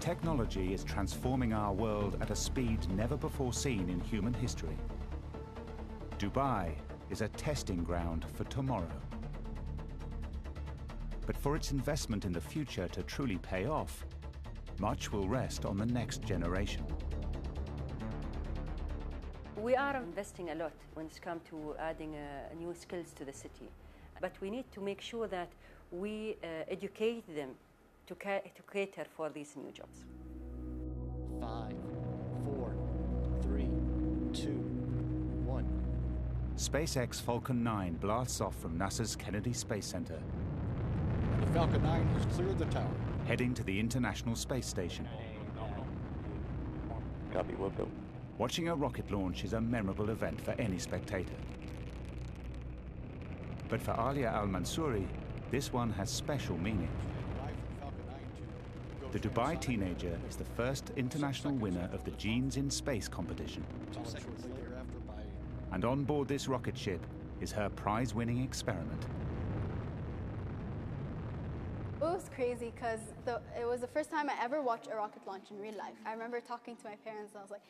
technology is transforming our world at a speed never before seen in human history. Dubai is a testing ground for tomorrow. But for its investment in the future to truly pay off, much will rest on the next generation. We are investing a lot when it comes to adding new skills to the city. But we need to make sure that we educate them to cater for these new jobs. 5, 4, 3, 2, 1. SpaceX Falcon 9 blasts off from NASA's Kennedy Space Center, The Falcon 9 has cleared the tower. heading to the International Space Station. Copy, welcome. Watching a rocket launch is a memorable event for any spectator. But for Alia Al-Mansouri, this one has special meaning. The Dubai teenager is the first international winner of the Genes in Space competition. And on board this rocket ship is her prize-winning experiment. It was crazy because it was the first time I ever watched a rocket launch in real life. I remember talking to my parents and I was like,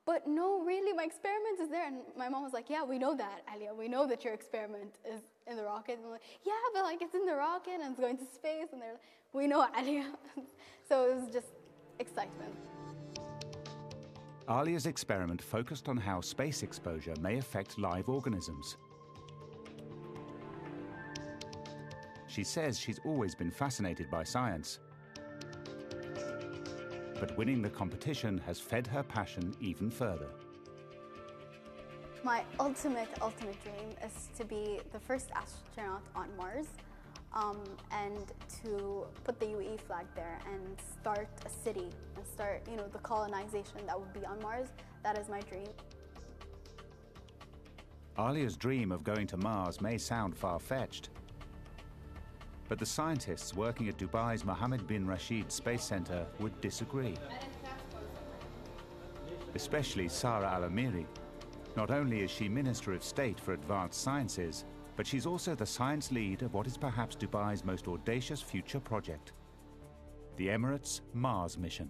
but no, really, my experiment is there. And my mom was like, yeah, we know that, Alia. We know that your experiment is in the rocket. And I'm like, yeah, but like it's in the rocket and it's going to space. And they're like, we know, Alia. So it was just excitement. Alia's experiment focused on how space exposure may affect live organisms. She says she's always been fascinated by science, but winning the competition has fed her passion even further. My ultimate dream is to be the first astronaut on Mars and to put the UAE flag there and start a city and start, the colonization that would be on Mars. That is my dream. Alia's dream of going to Mars may sound far-fetched, but the scientists working at Dubai's Mohammed bin Rashid Space Center would disagree. Especially Sara Al-Amiri. Not only is she Minister of State for Advanced Sciences, but she's also the science lead of what is perhaps Dubai's most audacious future project, the Emirates Mars mission.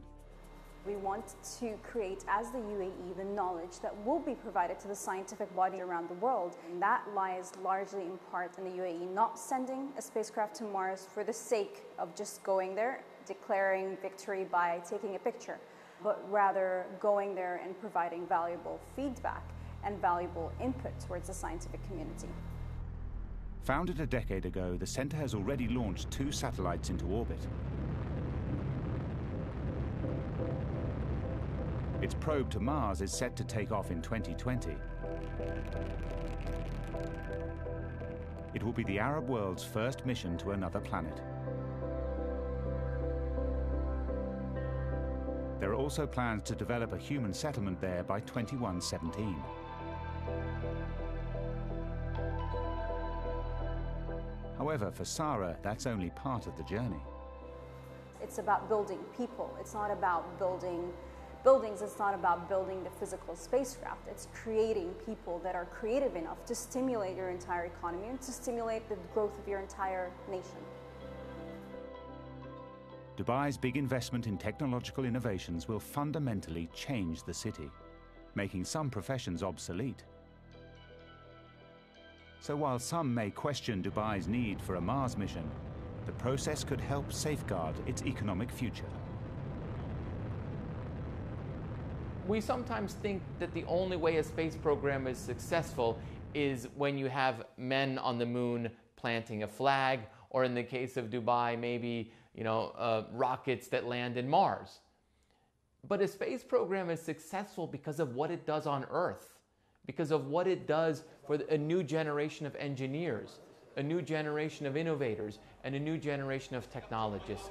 We want to create, as the UAE, the knowledge that will be provided to the scientific body around the world. And that lies largely in part in the UAE not sending a spacecraft to Mars for the sake of just going there, declaring victory by taking a picture, but rather going there and providing valuable feedback and valuable input towards the scientific community. Founded a decade ago, the center has already launched 2 satellites into orbit. Its probe to Mars is set to take off in 2020. It will be the Arab world's first mission to another planet. There are also plans to develop a human settlement there by 2117. However, for Sara, that's only part of the journey. It's about building people. It's not about building buildings. It's not about building the physical spacecraft. It's creating people that are creative enough to stimulate your entire economy and to stimulate the growth of your entire nation. Dubai's big investment in technological innovations will fundamentally change the city, making some professions obsolete. So while some may question Dubai's need for a Mars mission, the process could help safeguard its economic future. We sometimes think that the only way a space program is successful is when you have men on the moon planting a flag, or in the case of Dubai, maybe rockets that land in Mars. But a space program is successful because of what it does on Earth, because of what it does for a new generation of engineers, a new generation of innovators, and a new generation of technologists.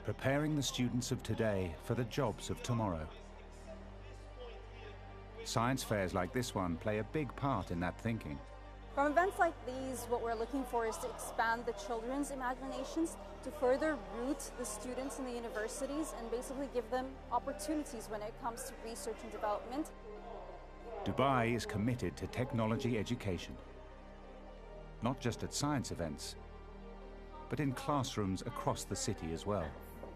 Preparing the students of today for the jobs of tomorrow. Science fairs like this one play a big part in that thinking. From events like these, what we're looking for is to expand the children's imaginations, to further root the students in the universities and basically give them opportunities when it comes to research and development. Dubai is committed to technology education, not just at science events, but in classrooms across the city as well.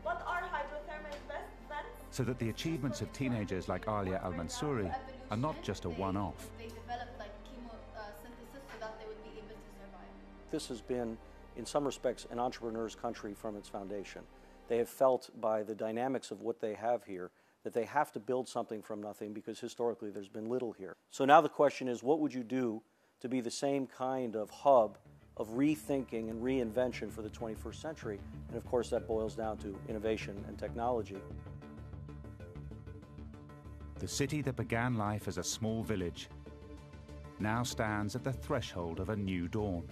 What are hydrothermal vents? So that the achievements of teenagers like Alia Al-Mansouri are not just a one-off. They developed like chemosynthesis so that they would be able to survive. This has been, in some respects, an entrepreneur's country from its foundation. They have felt by the dynamics of what they have here that they have to build something from nothing because historically there's been little here. So now the question is, what would you do to be the same kind of hub of rethinking and reinvention for the 21st century? And of course that boils down to innovation and technology. The city that began life as a small village now stands at the threshold of a new dawn.